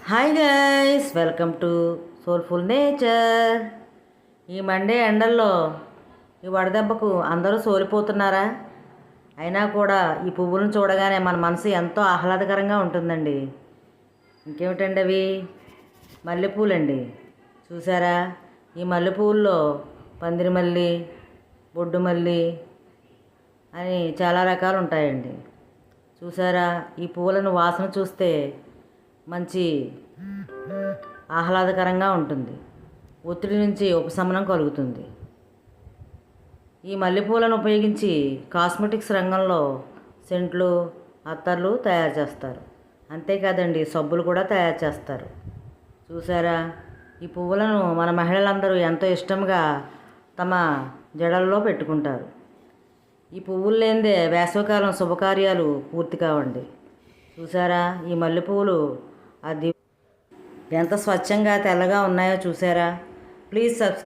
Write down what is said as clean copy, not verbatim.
Hi guys, welcome to soulful nature. ఈ Monday ఎండల్లో ఈ వడదెబ్బకు అందరూ సోలిపోతున్నారా? అయినా కూడా ఈ పువ్వులను చూడగానే మన మనసు ఎంతో ఆహ్లాదకరంగా ఉంటుందండి. ఇంకేమిటండి అవి? మల్లెపూలండి. చూసారా? ఈ మల్లెపూల్లో పందిరిమల్లి, బొడ్డుమల్లి అని చాలా రకాలు ఉంటాయండి. చూసారా? ఈ పువ్వులను వాసన చూస్తే మంచి ఆహ్లాదకరంగా ఉంటుంది. ఒత్తిడి నుంచి ఉపశమనం కలుగుతుంది. ఈ మల్లెపూలను ఉపయోగించి కాస్మెటిక్స్ రంగంలో సెంట్లు, అత్తర్లు తయారు చేస్తారు. అంతేకాదండి, సబ్బులు కూడా తయారు చేస్తారు. చూసారా? ఈ పువ్వులను మన మహిళలందరూ ఎంతో ఇష్టంగా తమ జడల్లో పెట్టుకుంటారు. ఈ పువ్వులు లేనిదే వేసవికాలం శుభకార్యాలు పూర్తి కావండి. చూసారా? ఈ మల్లెపూలు అది ఎంత స్వచ్ఛంగా తెల్లగా ఉన్నాయో చూసారా? Please subscribe.